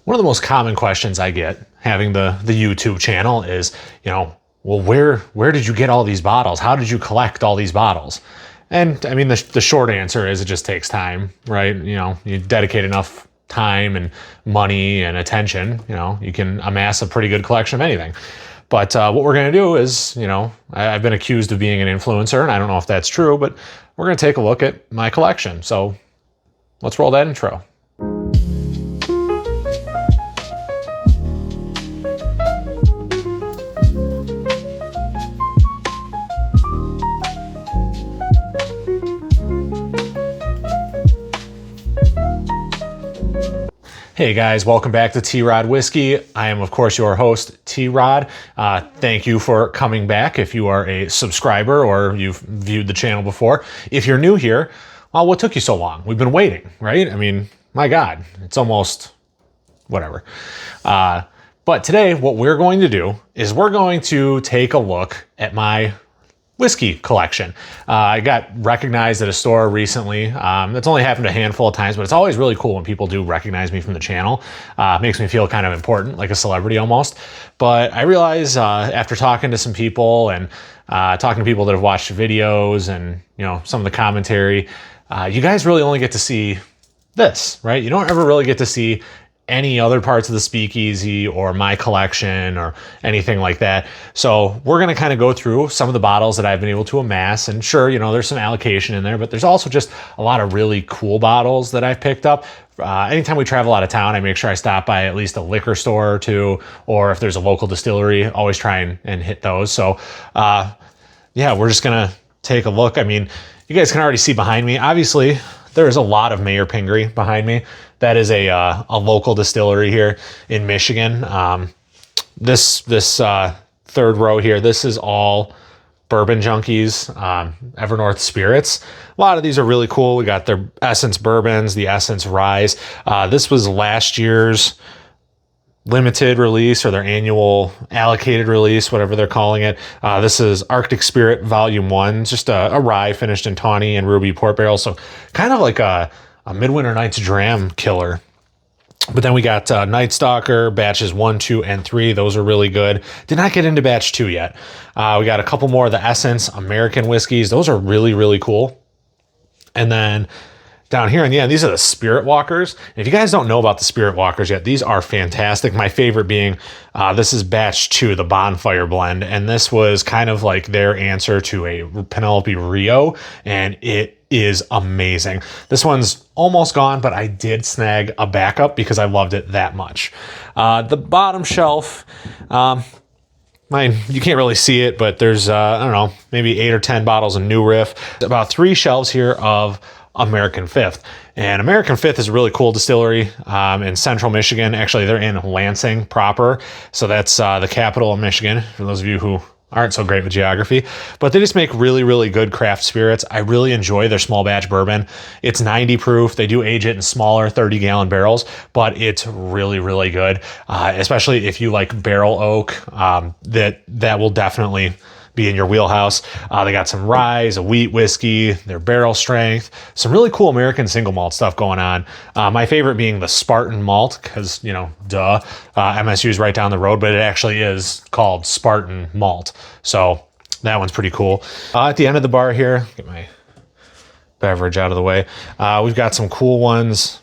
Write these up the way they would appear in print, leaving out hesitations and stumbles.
One of the most common questions I get having the YouTube channel is, well, where did you get all these bottles? How did you collect all these bottles? And I mean, the short answer is it just takes time, right? You dedicate enough time and money and attention, you can amass a pretty good collection of anything. But what we're going to do is, I've been accused of being an influencer, and I don't know if that's true, but we're going to take a look at my collection. So let's roll that intro. Hey guys, welcome back to T-Rod Whiskey. I am, of course, your host, T-Rod. Thank you for coming back if you are a subscriber or you've viewed the channel before. If you're new here, well, what took you so long? We've been waiting, right? I mean, my God, it's almost whatever. But today, what we're going to do is we're going to take a look at my whiskey collection. I got recognized at a store recently. That's only happened a handful of times, but it's always really cool when people do recognize me from the channel. Makes me feel kind of important, like a celebrity almost. But I realize after talking to some people and talking to people that have watched videos and some of the commentary, you guys really only get to see this, right? You don't ever really get to see any other parts of the speakeasy or my collection or anything like that. So we're going to kind of go through some of the bottles that I've been able to amass. And sure, there's some allocation in there, but there's also just a lot of really cool bottles that I've picked up. Anytime we travel out of town, I make sure I stop by at least a liquor store or two, or if there's a local distillery, always try and hit those. So yeah, we're just going to take a look. I mean, you guys can already see behind me, obviously, there is a lot of Mayor Pingree behind me. That is a local distillery here in Michigan. This third row here, this is all Bourbon Junkies, Evernorth Spirits. A lot of these are really cool. We got their Essence Bourbons, the Essence Ryes. This was last year's limited release or their annual allocated release, whatever they're calling it. This is Arctic Spirit Volume 1, just a rye finished in tawny and ruby port barrel. So kind of like a Midwinter Night's Dram killer. But then we got Night Stalker, batches 1, 2, and 3. Those are really good. Did not get into batch 2 yet. We got a couple more of the Essence American whiskeys. Those are really, really cool. And then down here in the end, these are the Spirit Walkers. And if you guys don't know about the Spirit Walkers yet, these are fantastic. My favorite being, this is batch 2, the Bonfire Blend. And this was kind of like their answer to a Penelope Rio. And it is amazing. This one's almost gone, but I did snag a backup because I loved it that much. The bottom shelf, you can't really see it, but there's, I don't know, maybe 8 or 10 bottles of New Riff. About 3 shelves here of American Fifth. And American Fifth is a really cool distillery in central Michigan. Actually, they're in Lansing proper. So that's the capital of Michigan, for those of you who aren't so great with geography. But they just make really, really good craft spirits. I really enjoy their small batch bourbon. It's 90 proof. They do age it in smaller 30-gallon barrels, but it's really, really good. Especially if you like barrel oak, that will definitely be in your wheelhouse. They got some rye, a wheat whiskey, their barrel strength, some really cool American single malt stuff going on. My favorite being the Spartan malt, because, duh, MSU is right down the road, but it actually is called Spartan malt. So that one's pretty cool. At the end of the bar here, get my beverage out of the way. We've got some cool ones.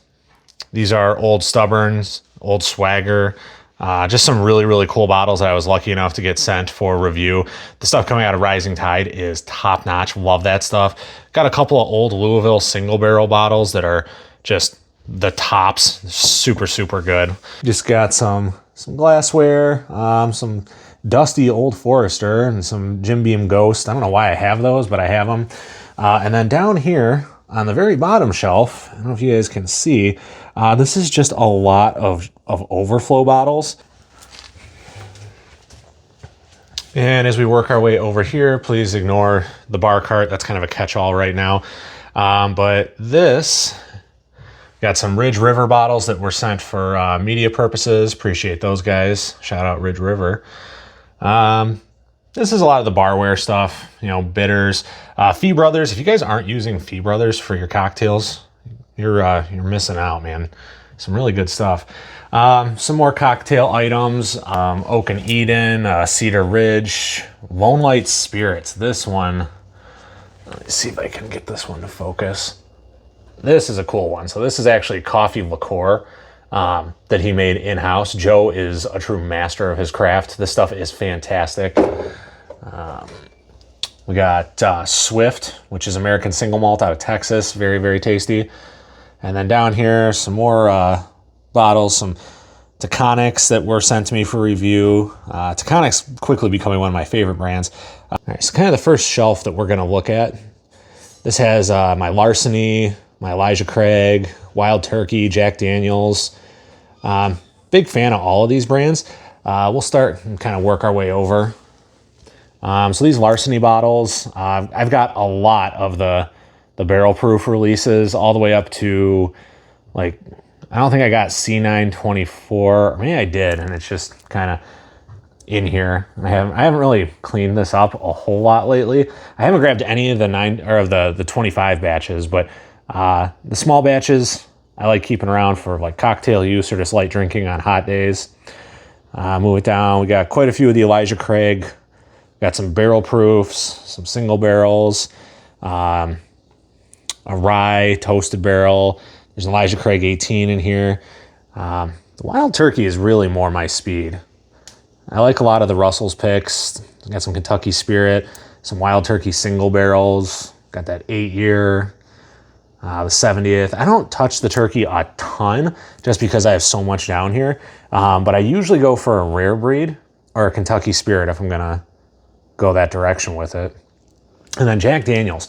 These are Old Stubborns, Old Swagger. Just some really, really cool bottles that I was lucky enough to get sent for review. The stuff coming out of Rising Tide is top notch. Love that stuff. Got a couple of old Louisville single barrel bottles that are just the tops. Super, super good. Just got some glassware, some dusty Old Forester and some Jim Beam Ghost. I don't know why I have those, but I have them. And then down here on the very bottom shelf, I don't know if you guys can see, this is just a lot of overflow bottles. And as we work our way over here, please ignore the bar cart. That's kind of a catch-all right now. But this, got some Ridge River bottles that were sent for media purposes. Appreciate those guys. Shout out Ridge River. This is a lot of the barware stuff, bitters. Fee Brothers, if you guys aren't using Fee Brothers for your cocktails, you're missing out, man. Some really good stuff. Some more cocktail items. Oak and Eden, Cedar Ridge, Lone Light Spirits. This one, let me see if I can get this one to focus. This is a cool one. So this is actually coffee liqueur that he made in-house. Joe is a true master of his craft. This stuff is fantastic. We got Swift, which is American single malt out of Texas. Very, very tasty. And then down here, some more bottles, some Taconics that were sent to me for review. Taconics quickly becoming one of my favorite brands. All right, so kind of the first shelf that we're going to look at. This has my Larceny, my Elijah Craig, Wild Turkey, Jack Daniels. Big fan of all of these brands. We'll start and kind of work our way over. So these Larceny bottles, I've got a lot of the barrel proof releases all the way up to, like, I don't think I got C924, or maybe I did, and it's just kind of in here. I haven't really cleaned this up a whole lot lately. I haven't grabbed any of the 25 batches, but the small batches I like keeping around for like cocktail use or just light drinking on hot days. Move it down. We got quite a few of the Elijah Craig. Got some barrel proofs, some single barrels, a rye toasted barrel. There's an Elijah Craig 18 in here. The Wild Turkey is really more my speed. I like a lot of the Russell's picks. Got some Kentucky Spirit, some Wild Turkey single barrels. Got that 8-year, the 70th. I don't touch the turkey a ton just because I have so much down here. But I usually go for a rare breed or a Kentucky Spirit if I'm going to go that direction with it. And then Jack Daniels.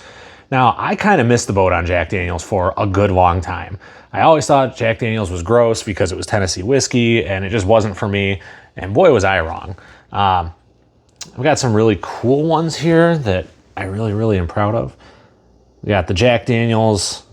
Now, I kind of missed the boat on Jack Daniels for a good long time. I always thought Jack Daniels was gross because it was Tennessee whiskey, and it just wasn't for me. And boy, was I wrong. I've got some really cool ones here that I really, really am proud of. We got the Jack Daniels.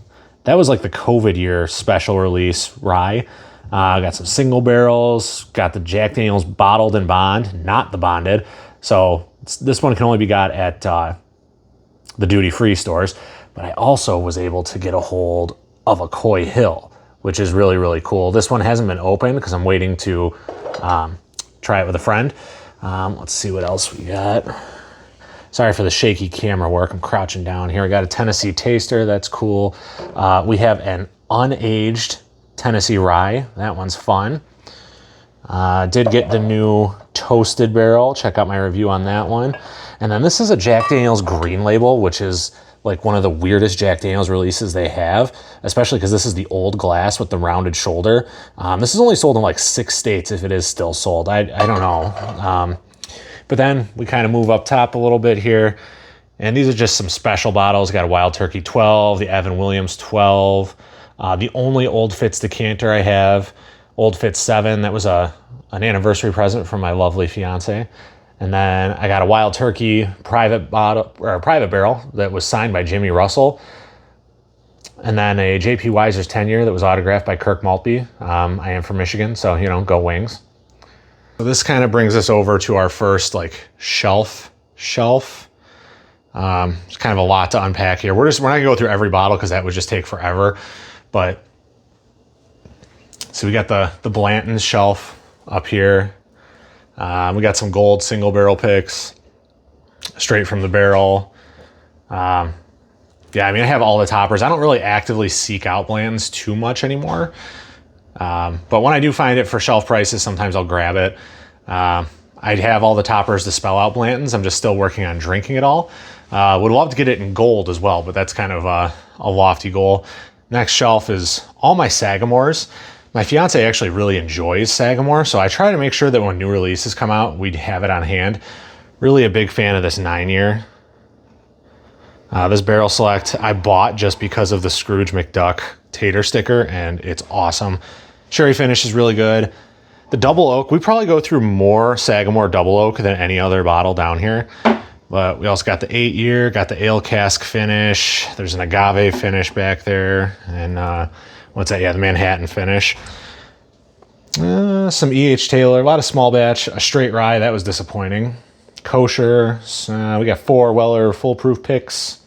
That was like the COVID year special release rye. Got some single barrels. Got the Jack Daniels bottled and bond, not the bonded. So this one can only be got at the duty-free stores. But I also was able to get a hold of a Coy Hill, which is really, really cool. This one hasn't been opened because I'm waiting to try it with a friend. Let's see what else we got. Sorry for the shaky camera work. I'm crouching down here. I got a Tennessee Taster. That's cool. We have an unaged Tennessee Rye. That one's fun. Did get the new toasted barrel. Check out my review on that one. And then this is a Jack Daniels Green Label, which is like one of the weirdest Jack Daniels releases they have, especially because this is the old glass with the rounded shoulder. This is only sold in like 6 states if it is still sold. I don't know. But then we kind of move up top a little bit here. And these are just some special bottles. Got a Wild Turkey 12, the Evan Williams 12. The only Old Fitz decanter I have, Old Fitz 7. That was an anniversary present from my lovely fiance. And then I got a Wild Turkey private bottle or private barrel that was signed by Jimmy Russell. And then a J.P. Weiser's 10-year that was autographed by Kirk Maltby. I am from Michigan, so, you know, go Wings. So this kind of brings us over to our first, like, shelf. It's kind of a lot to unpack here. We're not going to go through every bottle because that would just take forever. But, so we got the Blanton shelf up here. We got some gold single barrel picks straight from the barrel. Yeah, I mean, I have all the toppers. I don't really actively seek out Blantons too much anymore. But when I do find it for shelf prices, sometimes I'll grab it. I'd have all the toppers to spell out Blantons. I'm just still working on drinking it all. Would love to get it in gold as well, but that's kind of a lofty goal. Next shelf is all my Sagamores. My fiance actually really enjoys Sagamore, so I try to make sure that when new releases come out, we'd have it on hand. Really a big fan of this 9-year. This Barrel Select I bought just because of the Scrooge McDuck tater sticker, and it's awesome. Sherry finish is really good. The Double Oak, we probably go through more Sagamore Double Oak than any other bottle down here. But we also got the 8-year, got the ale cask finish. There's an agave finish back there. And what's that? Yeah, the Manhattan finish. Some E.H. Taylor, a lot of small batch, a straight rye. That was disappointing. Kosher. We got 4 Weller foolproof picks.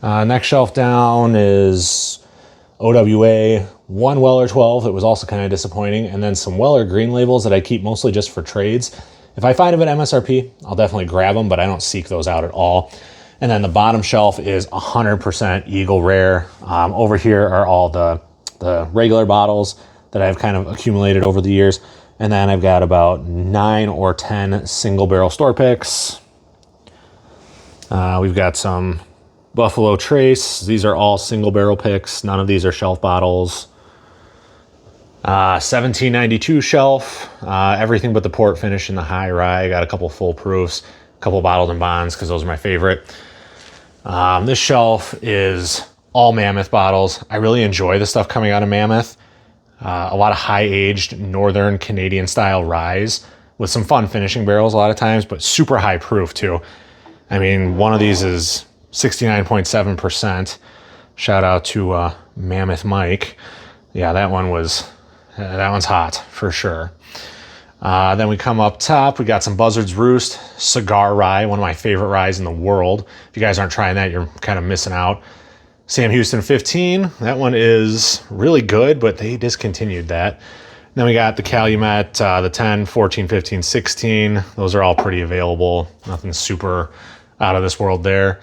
Next shelf down is OWA, one Weller 12 that was also kind of disappointing, and then some Weller green labels that I keep mostly just for trades. If I find them at MSRP, I'll definitely grab them, but I don't seek those out at all. And then the bottom shelf is 100% Eagle Rare. Over here are all the regular bottles that I've kind of accumulated over the years. And then I've got about 9 or 10 single barrel store picks. We've got some Buffalo Trace. These are all single barrel picks. None of these are shelf bottles. 1792 shelf. Everything but the port finish and the high rye. Got a couple full proofs, a couple bottled and bonds because those are my favorite. This shelf is all Mammoth bottles. I really enjoy the stuff coming out of Mammoth. A lot of high-aged Northern Canadian style ryes with some fun finishing barrels a lot of times, but super high proof too. I mean, one of these is 69.7%. Shout out to Mammoth Mike. Yeah, that one's hot for sure. Then we come up top, we got some Buzzard's Roost Cigar Rye, one of my favorite ryes in the world. If you guys aren't trying that, you're kind of missing out. Sam Houston 15, that one is really good, but they discontinued that. Then we got the Calumet, the 10, 14, 15, 16. Those are all pretty available. Nothing super out of this world there.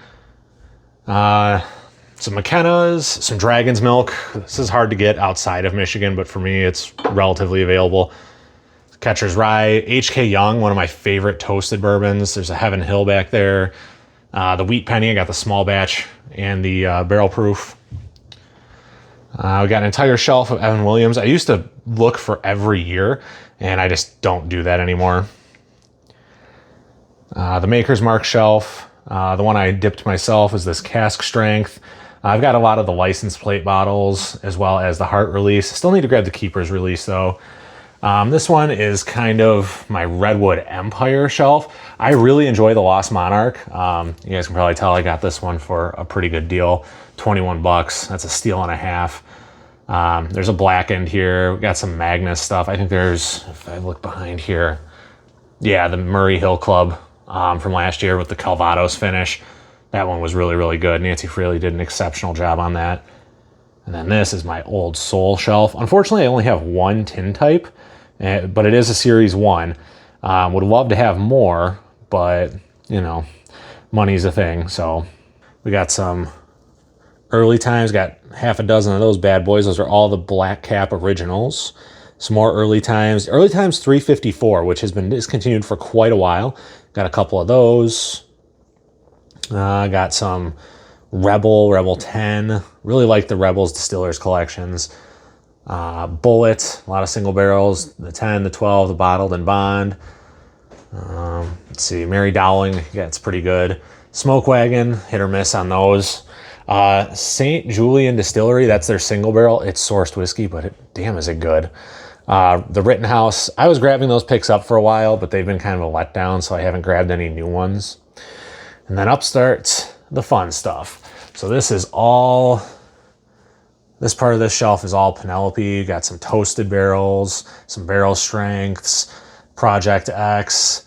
Some McKenna's, some Dragon's Milk. This is hard to get outside of Michigan, but for me, it's relatively available. Catcher's Rye, HK Young, one of my favorite toasted bourbons. There's a Heaven Hill back there. The Wheat Penny, I got the small batch and the barrel proof. We got an entire shelf of Evan Williams. I used to look for every year, and I just don't do that anymore. The Maker's Mark shelf. The one I dipped myself is this cask strength. I've got a lot of the license plate bottles as well as the Heart release. Still need to grab the Keeper's release though. This one is kind of my Redwood Empire shelf. I really enjoy the Lost Monarch. You guys can probably tell I got this one for a pretty good deal, 21 bucks. That's a steal and a half. There's a blackened here. We got some Magnus stuff. I think there's, if I look behind here, yeah, the Murray Hill Club from last year with the Calvados finish. That one was really, really good. Nancy Freely did an exceptional job on that. And then this is my Old Soul shelf. Unfortunately, I only have one tin type, but it is a Series 1. Would love to have more, but, you know, money's a thing. So we got some Early Times, got half a dozen of those bad boys. Those are all the Black Cap originals. Some more Early Times. Early Times 354, which has been discontinued for quite a while. Got a couple of those. Got some Rebel 10. Really like the Rebels Distillers collections. Bullet, a lot of single barrels. The 10, the 12, the bottled and bond. Let's see, Mary Dowling, yeah, it's pretty good. Smoke Wagon, hit or miss on those. St. Julian Distillery, that's their single barrel. It's sourced whiskey, but damn is it good. The Rittenhouse, I was grabbing those picks up for a while, but they've been kind of a letdown, so I haven't grabbed any new ones. And then up starts the fun stuff. So this part of this shelf is all Penelope. You got some toasted barrels, some barrel strengths, Project X,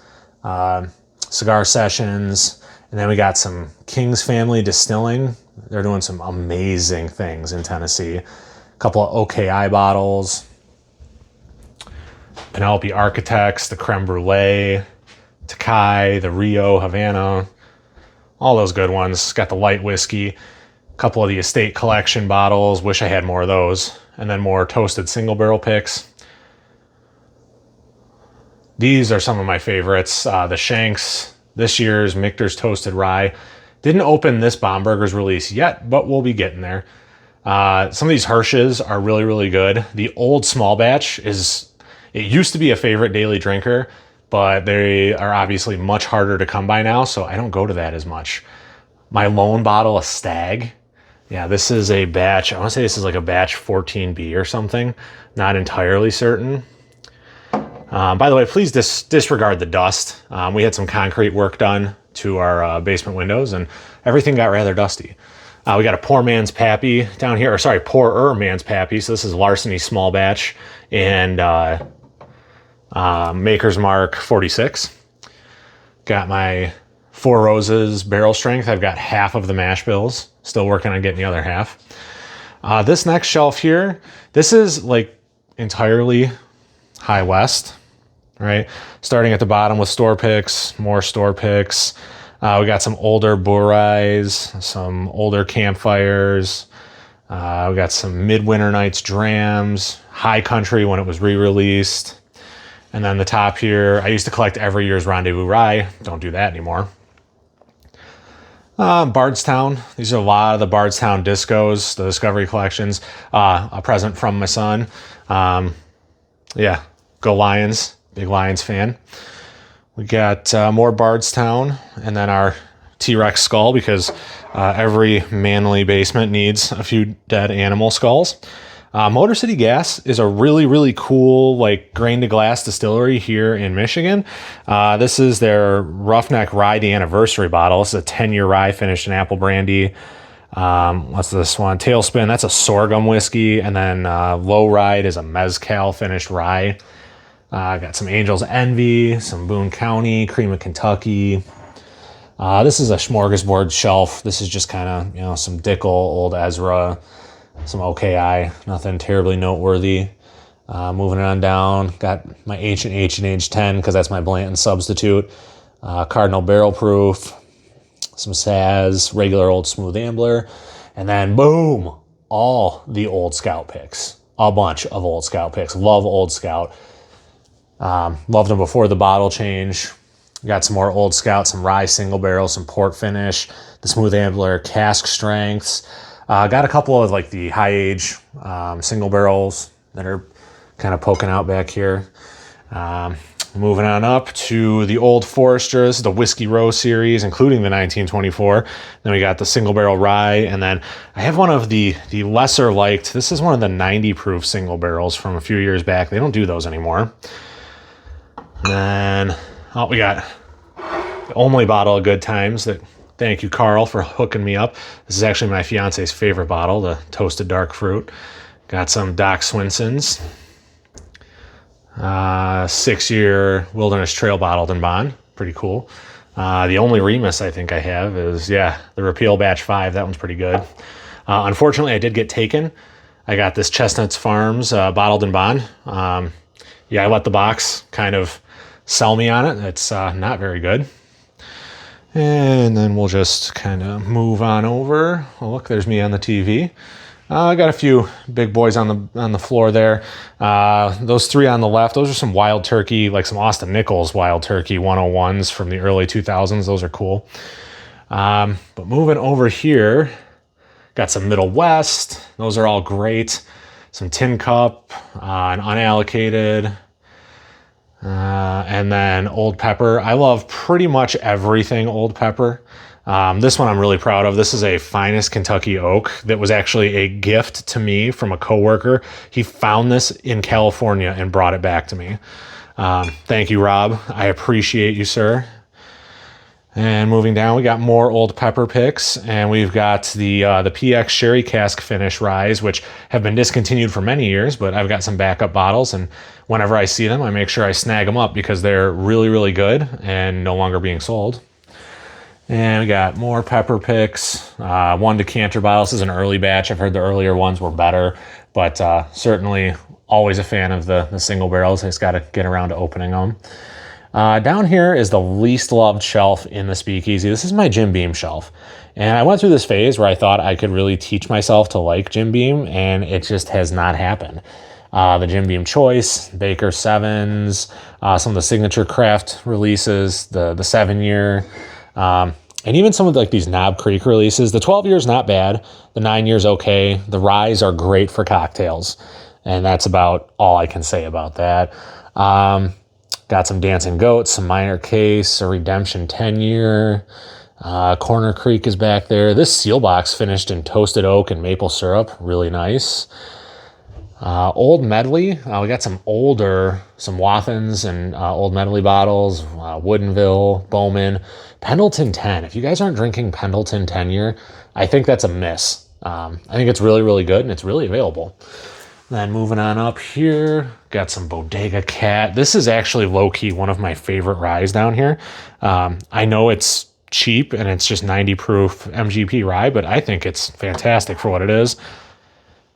cigar sessions, and then we got some King's Family Distilling. They're doing some amazing things in Tennessee. A couple of OKI bottles, Penelope Architects, the Creme Brulee, Takai, the Rio Havana, all those good ones. Got the light whiskey, a couple of the Estate Collection bottles. Wish I had more of those. And then more toasted single barrel picks. These are some of my favorites. The Shanks, this year's Michter's Toasted Rye. Didn't open this Bomberger's release yet, but we'll be getting there. Some of these Hirsches are really, really good. The old small batch it used to be a favorite daily drinker, but they are obviously much harder to come by now, so I don't go to that as much. My lone bottle of Stag. Yeah, this is a batch. I want to say this is like a batch 14B or something. Not entirely certain. By the way, please disregard the dust. We had some concrete work done to our basement windows, and everything got rather dusty. We got a Poor Man's Pappy down here, or sorry, Poorer Man's Pappy. So this is Larceny Small Batch and Maker's Mark 46. Got my Four Roses barrel strength. I've got half of the mash bills. Still working on getting the other half. This next shelf here, this is like entirely High West, right? Starting at the bottom with store picks, more store picks. We got some older Bourrais, some older campfires. We got some Midwinter Nights drams, High Country when it was re-released. And then the top here, I used to collect every year's Rendezvous Rye. Don't do that anymore. Bardstown. These are a lot of the Bardstown discos, the Discovery collections. A present from my son. Yeah, go Lions. Big Lions fan. We got more Bardstown, and then our T-Rex skull, because every manly basement needs a few dead animal skulls. Motor City Gas is a really, really cool, like, grain-to-glass distillery here in Michigan. This is their Roughneck Rye, the anniversary bottle. This is a 10-year rye finished in apple brandy. What's this one? Tailspin, that's a sorghum whiskey. And then Low Ride is a mezcal finished rye. Got some Angel's Envy, some Boone County, Cream of Kentucky. This is a smorgasbord shelf. This is just kind of, you know, some Dickel, Old Ezra, some OKI, nothing terribly noteworthy. Moving on down, got my Ancient H&H 10 because that's my Blanton substitute. Cardinal Barrel Proof, some Saz, regular old Smooth Ambler, and then boom, all the Old Scout picks. A bunch of Old Scout picks. Love Old Scout. Loved them before the bottle change. Got some more Old Scout, some rye single barrel, some port finish, the Smooth Ambler cask strengths. Got a couple of like the high age single barrels that are kind of poking out back here. Moving on up to the Old Foresters, the Whiskey Row series, including the 1924. Then we got the single barrel rye, and then I have one of the lesser liked. This is one of the 90 proof single barrels from a few years back. They don't do those anymore. And then we got the only bottle of Good Times that. Thank you, Carl, for hooking me up. This is actually my fiance's favorite bottle, the Toasted Dark Fruit. Got some Doc Swinson's 6-year Wilderness Trail bottled in bond. Pretty cool. The only Remus I think I have is, the Repeal Batch 5. That one's pretty good. Unfortunately, I did get taken. I got this Chestnuts Farms bottled in bond. I let the box kind of sell me on it. It's not very good. And then we'll just kind of move on over. Oh, look, there's me on the TV. I got a few big boys on the floor there. Those three on the left, those are some Wild Turkey, like some Austin Nichols Wild Turkey 101s from the early 2000s. Those are cool. But moving over here, got some Middle West. Those are all great. Some Tin Cup, an unallocated. And then Old Pepper. I love pretty much everything Old Pepper. This one I'm really proud of. This is a Finest Kentucky Oak that was actually a gift to me from a coworker. He found this in California and brought it back to me. Thank you, Rob. I appreciate you, sir. And moving down, we got more Old Pepper picks, and we've got the PX Sherry Cask Finish Ryes, which have been discontinued for many years, but I've got some backup bottles, and whenever I see them, I make sure I snag them up because they're really, really good and no longer being sold. And we got more pepper picks, one decanter bottle. This is an early batch. I've heard the earlier ones were better, but certainly always a fan of the single barrels. I just got to get around to opening them. Down here is the least loved shelf in the Speakeasy. This is my Jim Beam shelf. And I went through this phase where I thought I could really teach myself to like Jim Beam, and it just has not happened. The Jim Beam Choice, Baker 7s, some of the Signature Craft releases, the 7-year, and even some of like these Knob Creek releases. The 12 year is not bad. The 9 year's okay. The ryes are great for cocktails. And that's about all I can say about that. Got some Dancing Goats, some Minor Case, a Redemption 10-year. Corner Creek is back there. This seal box finished in toasted oak and maple syrup. Really nice. Old Medley. We got some Wathans and Old Medley bottles. Woodinville, Bowman. Pendleton 10. If you guys aren't drinking Pendleton 10-year, I think that's a miss. I think it's really, really good, and it's really available. Then moving on up here, got some Bodega Cat. This is actually low-key one of my favorite ryes down here. I know it's cheap and it's just 90 proof MGP rye, but I think it's fantastic for what it is.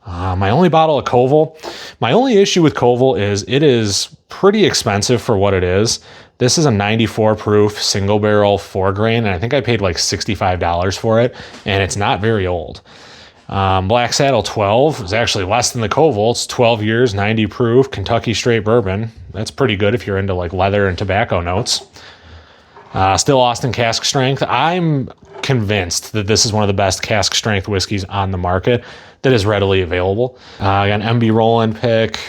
My only bottle of Koval. My only issue with Koval is it is pretty expensive for what it is. This is a 94 proof single barrel 4-grain, and I think I paid like $65 for it, and it's not very old. Black Saddle 12 is actually less than the Koval. It's 12 years, 90 proof, Kentucky straight bourbon. That's pretty good if you're into like leather and tobacco notes. Still Austin cask strength. I'm convinced that this is one of the best cask strength whiskeys on the market that is readily available. I got an MB Roland pick.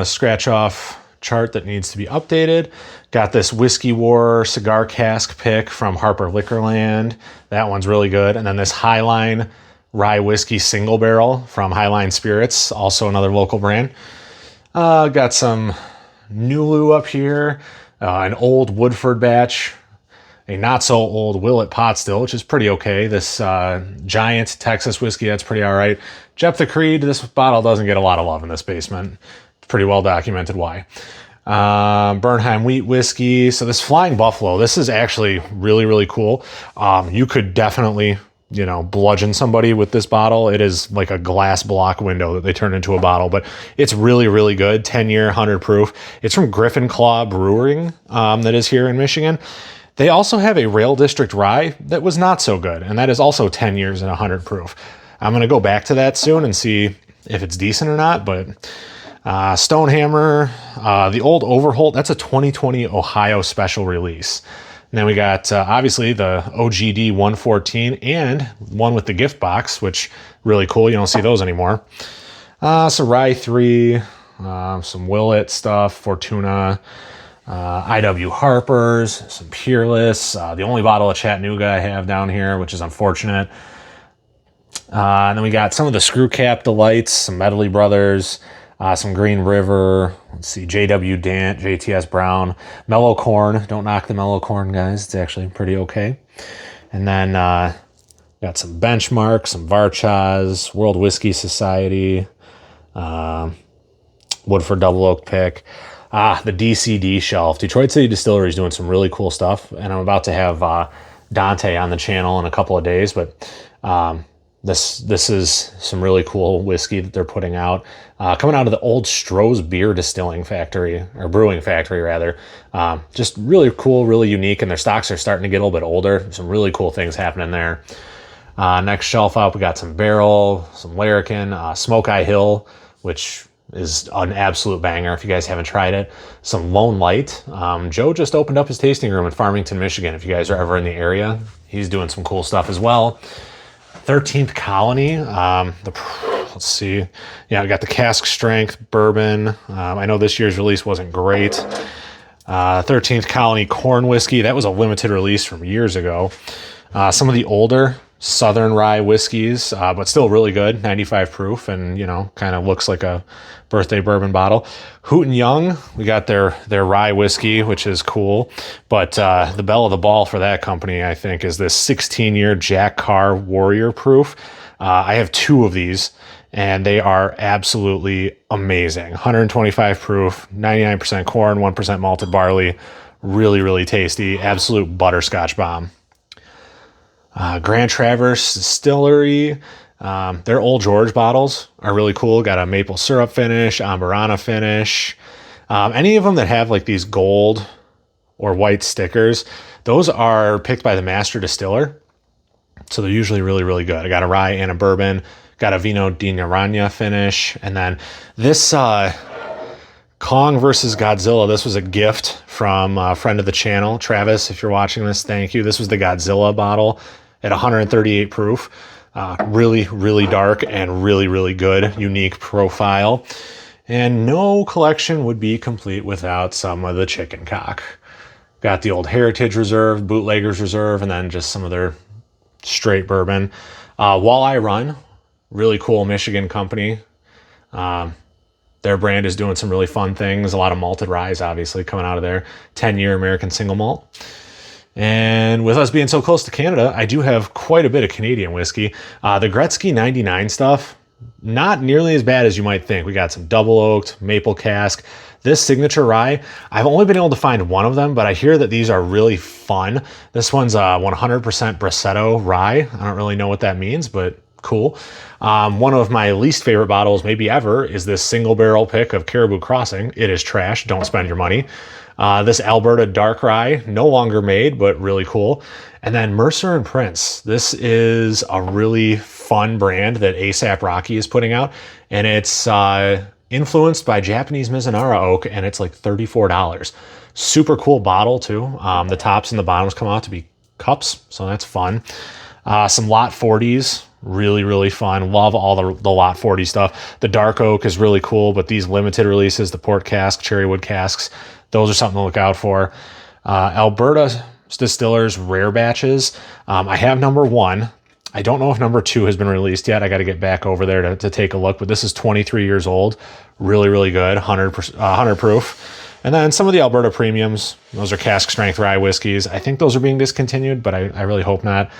Scratch off chart that needs to be updated. Got this Whiskey War cigar cask pick from Harper Liquorland. That one's really good. And then this Highline rye whiskey single barrel from Highline Spirits, also another local brand. Got some Nulu up here, an old Woodford batch, a not so old Willet pot still, which is pretty okay. This giant Texas whiskey, that's pretty all right. Jeptha Creed, this bottle doesn't get a lot of love in this basement. It's pretty well documented why. Bernheim wheat whiskey. So this Flying Buffalo, this is actually really, really cool. You could definitely, bludgeon somebody with this bottle. It is like a glass block window that they turn into a bottle, but it's really, really good. 10-year, 100 proof. It's from Griffin Claw Brewing, that is here in Michigan. They also have a Rail District rye that was not so good, and that is also 10 years and 100 proof. I'm going to go back to that soon and see if it's decent or not, but Stonehammer, the old Overholt, that's a 2020 Ohio special release. And then we got, obviously, the OGD 114 and one with the gift box, which really cool. You don't see those anymore. So Rye 3, some Willet stuff, Fortuna, IW Harper's, some Peerless, the only bottle of Chattanooga I have down here, which is unfortunate. And then we got some of the Screw Cap Delights, some Medley Brothers, some Green River, let's see, JW Dant, JTS Brown, Mellow Corn. Don't knock the Mellow Corn, guys. It's actually pretty okay. And then got some Benchmark, some Varchaz, World Whiskey Society, Woodford Double Oak Pick. The DCD shelf. Detroit City Distillery is doing some really cool stuff, and I'm about to have Dante on the channel in a couple of days, but this is some really cool whiskey that they're putting out. Coming out of the old Stroh's Beer Distilling Factory, or Brewing Factory, rather. Just really cool, really unique, and their stocks are starting to get a little bit older. Some really cool things happening there. Next shelf up, we got some Barrel, some Larrikin, Smoke Eye Hill, which is an absolute banger if you guys haven't tried it. Some Lone Light. Joe just opened up his tasting room in Farmington, Michigan. If you guys are ever in the area, he's doing some cool stuff as well. 13th Colony. Let's see. Yeah, I got the cask strength bourbon. I know this year's release wasn't great. 13th Colony corn whiskey. That was a limited release from years ago. Some of the older Southern rye whiskeys, but still really good, 95 proof, and kind of looks like a birthday bourbon bottle. Hoot and Young, we got their rye whiskey, which is cool, but the belle of the ball for that company, I think, is this 16-year Jack Carr Warrior proof. I have 2 of these, and they are absolutely amazing. 125 proof, 99% corn, 1% malted barley, really, really tasty, absolute butterscotch bomb. Grand Traverse Distillery, their Old George bottles are really cool. Got a maple syrup finish, Amburana finish. Any of them that have like these gold or white stickers, those are picked by the master distiller. So they're usually really, really good. I got a rye and a bourbon, got a Vino di Naranja finish. And then this Kong versus Godzilla, this was a gift from a friend of the channel, Travis. If you're watching this, thank you. This was the Godzilla bottle at 138 proof. Really, really dark and really, really good, unique profile. And no collection would be complete without some of the chicken cock. Got the old Heritage Reserve, Bootleggers Reserve, and then just some of their straight bourbon. Walleye Run, really cool Michigan company. Their brand is doing some really fun things. A lot of malted rye, obviously, coming out of there. 10-year American single malt. And with us being so close to Canada, I do have quite a bit of Canadian whiskey. The Gretzky 99 stuff, not nearly as bad as you might think. We got some double oaked, maple cask. This signature rye, I've only been able to find one of them, but I hear that these are really fun. This one's 100% Brasetto rye. I don't really know what that means, but cool. One of my least favorite bottles maybe ever is this single barrel pick of Caribou Crossing. It is trash. Don't spend your money. This Alberta Dark Rye, no longer made, but really cool. And then Mercer and Prince. This is a really fun brand that ASAP Rocky is putting out, and it's influenced by Japanese Mizunara oak, and it's like $34. Super cool bottle too. The tops and the bottoms come out to be cups, so that's fun. Some Lot 40s, really, really fun. Love all the Lot 40 stuff. The dark oak is really cool, but these limited releases, the port cask, cherry wood casks, those are something to look out for. Alberta Distillers rare batches. I have number 1. I don't know if number 2 has been released yet. I got to get back over there to take a look, but this is 23 years old. Really, really good. 100 proof. And then some of the Alberta premiums, those are cask strength rye whiskeys. I think those are being discontinued, but I really hope not.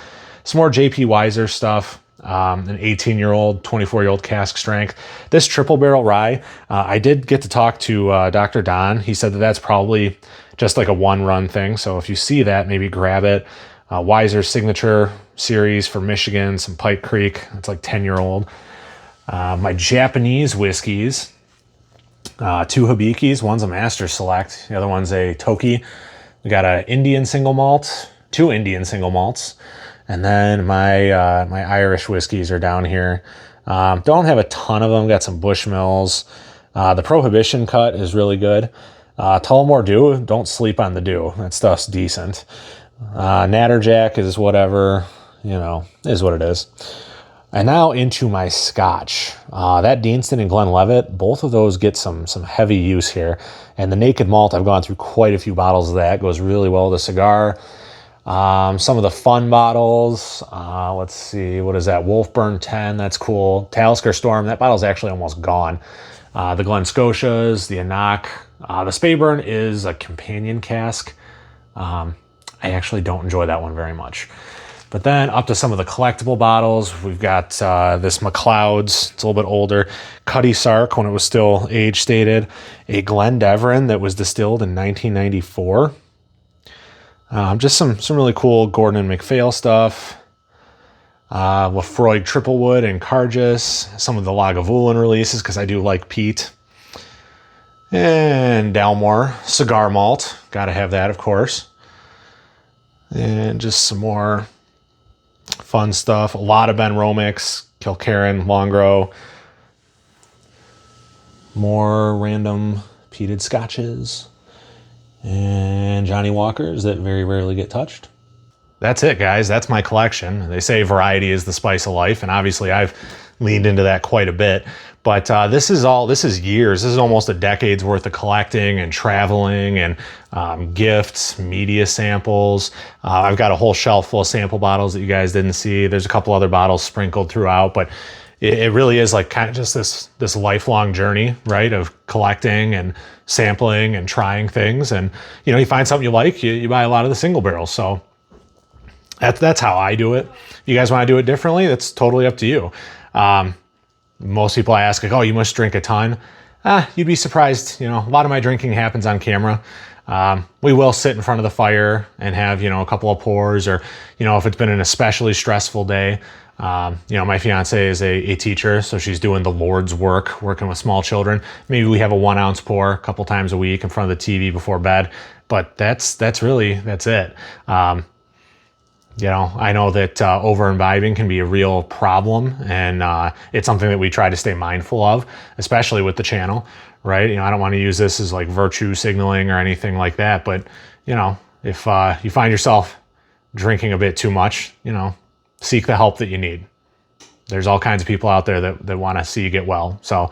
Some more JP Weiser stuff. An 18-year-old, 24-year-old cask strength. This triple barrel rye, I did get to talk to Dr. Don. He said that that's probably just like a one-run thing. So if you see that, maybe grab it. Weiser Signature Series for Michigan, some Pike Creek. It's like 10-year-old. My Japanese whiskeys, 2 Hibikis. One's a Master Select. The other one's a Toki. We got a Indian single malt, 2 Indian single malts. And then my Irish whiskeys are down here. Don't have a ton of them. Got some Bushmills. The Prohibition cut is really good. Tullamore Dew, don't sleep on the Dew. That stuff's decent. Natterjack is whatever, is what it is. And now into my Scotch. That Deanston and Glenlivet, both of those get some heavy use here. And the Naked Malt, I've gone through quite a few bottles of that. Goes really well with a cigar. Some of the fun bottles, let's see, what is that? Wolfburn 10, that's cool. Talisker Storm, that bottle's actually almost gone. The Glen Scotias, the Anak. The Speyburn is a companion cask. I actually don't enjoy that one very much. But then up to some of the collectible bottles, we've got this McLeod's, it's a little bit older. Cuddy Sark, when it was still age stated. A Glendeverin that was distilled in 1994. Just some really cool Gordon and MacPhail stuff. Lafroig Triplewood and Cargis. Some of the Lagavulin releases, because I do like peat. And Dalmore Cigar Malt. Got to have that, of course. And just some more fun stuff. A lot of Ben Romics, Kilkerran, Longrow. More random peated scotches. And Johnny Walkers that very rarely get touched. That's it, guys. That's my collection. They say variety is the spice of life, and obviously I've leaned into that quite a bit. But this is years. This is almost a decade's worth of collecting and traveling and gifts, media samples. I've got a whole shelf full of sample bottles that you guys didn't see. There's a couple other bottles sprinkled throughout, but it really is like kind of just this lifelong journey, right, of collecting and sampling and trying things. And, you find something you like, you buy a lot of the single barrels. So that's how I do it. You guys want to do it differently? That's totally up to you. Most people I ask, like, oh, you must drink a ton. You'd be surprised. A lot of my drinking happens on camera. We will sit in front of the fire and have, a couple of pours, or, if it's been an especially stressful day. My fiance is a teacher, so she's doing the Lord's work, working with small children. Maybe we have a 1 ounce pour a couple times a week in front of the TV before bed, but that's it. I know that over imbibing can be a real problem, and it's something that we try to stay mindful of, especially with the channel, right? I don't want to use this as like virtue signaling or anything like that, but if you find yourself drinking a bit too much, seek the help that you need. There's all kinds of people out there that want to see you get well. So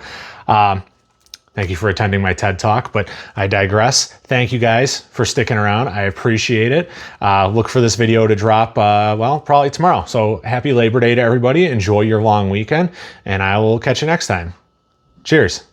thank you for attending my TED Talk, but I digress. Thank you guys for sticking around. I appreciate it. Look for this video to drop, probably tomorrow. So happy Labor Day to everybody. Enjoy your long weekend, and I will catch you next time. Cheers.